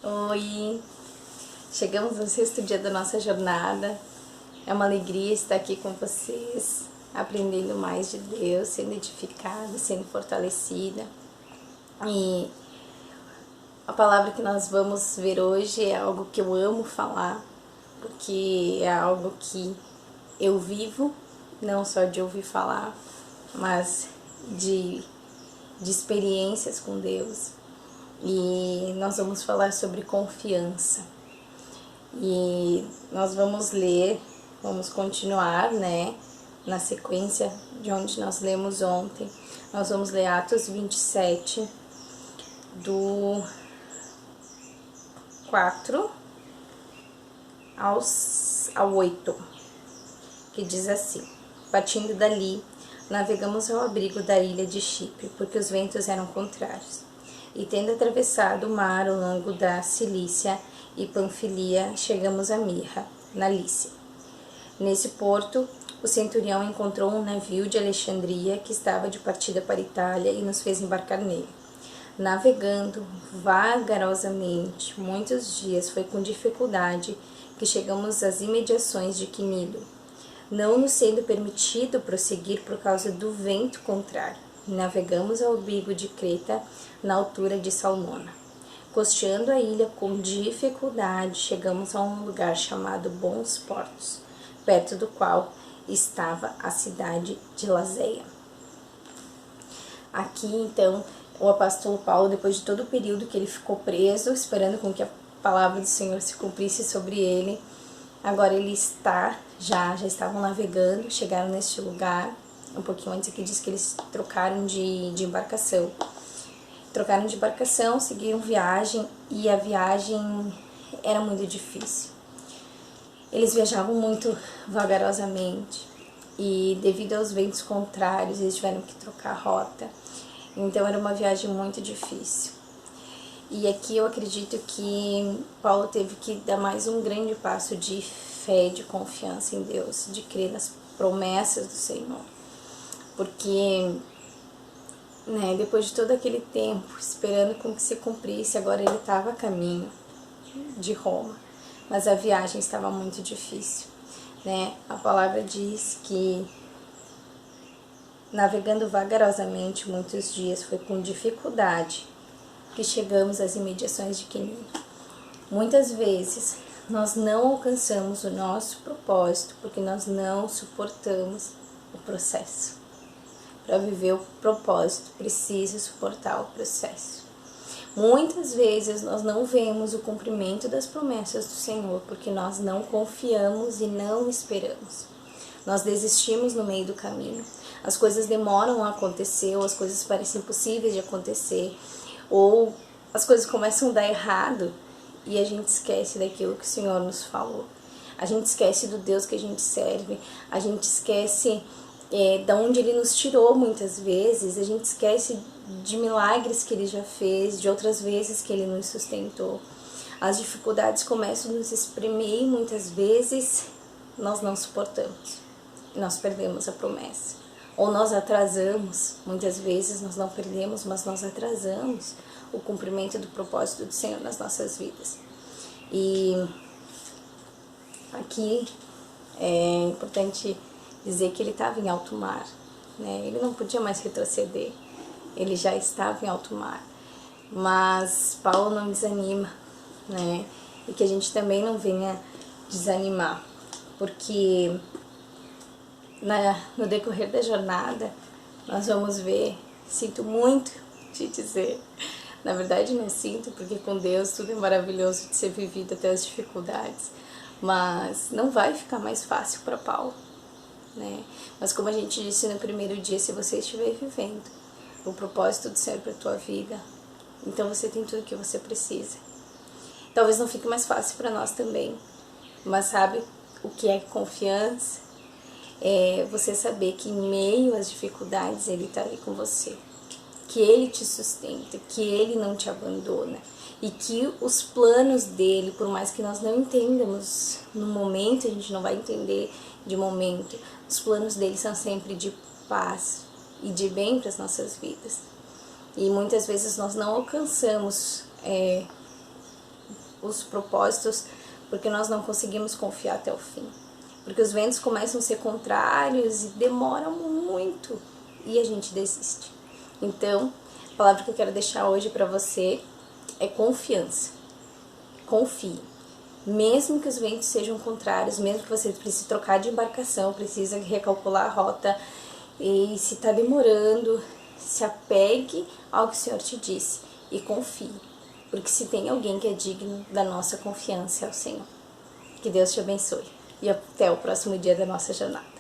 Oi, chegamos ao 6º dia da nossa jornada. É uma alegria estar aqui com vocês, aprendendo mais de Deus, sendo edificada, sendo fortalecida. E a palavra que nós vamos ver hoje é algo que eu amo falar, porque é algo que eu vivo, não só de ouvir falar, mas de experiências com Deus. E nós vamos falar sobre confiança. E nós vamos ler, vamos continuar, né, na sequência de onde nós lemos ontem. Nós vamos ler Atos 27, do 4 ao 8, que diz assim: partindo dali, navegamos ao abrigo da ilha de Chipre, porque os ventos eram contrários. E tendo atravessado o mar ao longo da Cilícia e Panfilia, chegamos a Mirra, na Lícia. Nesse porto, o centurião encontrou um navio de Alexandria que estava de partida para a Itália e nos fez embarcar nele. Navegando vagarosamente muitos dias, foi com dificuldade que chegamos às imediações de Quinido, não nos sendo permitido prosseguir por causa do vento contrário. Navegamos ao abrigo de Creta, na altura de Salmona. Costeando a ilha com dificuldade, chegamos a um lugar chamado Bons Portos, perto do qual estava a cidade de Lazéia. Aqui, então, o apóstolo Paulo, depois de todo o período que ele ficou preso, esperando com que a palavra do Senhor se cumprisse sobre ele, agora ele já estavam navegando, chegaram neste lugar. Um pouquinho antes aqui diz que eles trocaram de embarcação. Trocaram de embarcação, seguiram viagem, e a viagem era muito difícil. Eles viajavam muito vagarosamente e devido aos ventos contrários eles tiveram que trocar a rota. Então era uma viagem muito difícil. E aqui eu acredito que Paulo teve que dar mais um grande passo de fé, de confiança em Deus, de crer nas promessas do Senhor. Porque, né, depois de todo aquele tempo, esperando com que se cumprisse, agora ele estava a caminho de Roma, mas a viagem estava muito difícil, né? A palavra diz que, navegando vagarosamente muitos dias, foi com dificuldade que chegamos às imediações de Quinido. Muitas vezes nós não alcançamos o nosso propósito porque nós não suportamos o processo. Para viver o propósito, precisa suportar o processo. Muitas vezes nós não vemos o cumprimento das promessas do Senhor porque nós não confiamos e não esperamos. Nós desistimos no meio do caminho. As coisas demoram a acontecer, ou as coisas parecem impossíveis de acontecer, ou as coisas começam a dar errado e a gente esquece daquilo que o Senhor nos falou. A gente esquece do Deus que a gente serve, a gente esquece da onde Ele nos tirou muitas vezes, a gente esquece de milagres que Ele já fez, de outras vezes que Ele nos sustentou. As dificuldades começam a nos espremer e muitas vezes nós não suportamos, nós perdemos a promessa. Ou nós atrasamos, muitas vezes nós não perdemos, mas nós atrasamos o cumprimento do propósito do Senhor nas nossas vidas. E aqui é importante dizer que ele estava em alto mar, né? Ele não podia mais retroceder, ele já estava em alto mar. Mas Paulo não desanima, né? E que a gente também não venha desanimar, porque no decorrer da jornada nós vamos ver, sinto muito te dizer, na verdade não sinto, porque com Deus tudo é maravilhoso de ser vivido até as dificuldades, mas não vai ficar mais fácil para Paulo, né? Mas como a gente disse no primeiro dia, se você estiver vivendo o propósito do Senhor para a tua vida, então você tem tudo o que você precisa. Talvez não fique mais fácil para nós também, mas sabe o que é confiança? É você saber que em meio às dificuldades Ele está ali com você, que Ele te sustenta, que Ele não te abandona e que os planos dele, por mais que nós não entendamos no momento, a gente não vai entender de momento, os planos dele são sempre de paz e de bem para as nossas vidas. E muitas vezes nós não alcançamos os propósitos, porque nós não conseguimos confiar até o fim. Porque os ventos começam a ser contrários e demora muito e a gente desiste. Então, a palavra que eu quero deixar hoje para você é confiança. Confie. Mesmo que os ventos sejam contrários, mesmo que você precise trocar de embarcação, precisa recalcular a rota, e se está demorando, se apegue ao que o Senhor te disse e confie. Porque se tem alguém que é digno da nossa confiança é o Senhor. Que Deus te abençoe. E até o próximo dia da nossa jornada.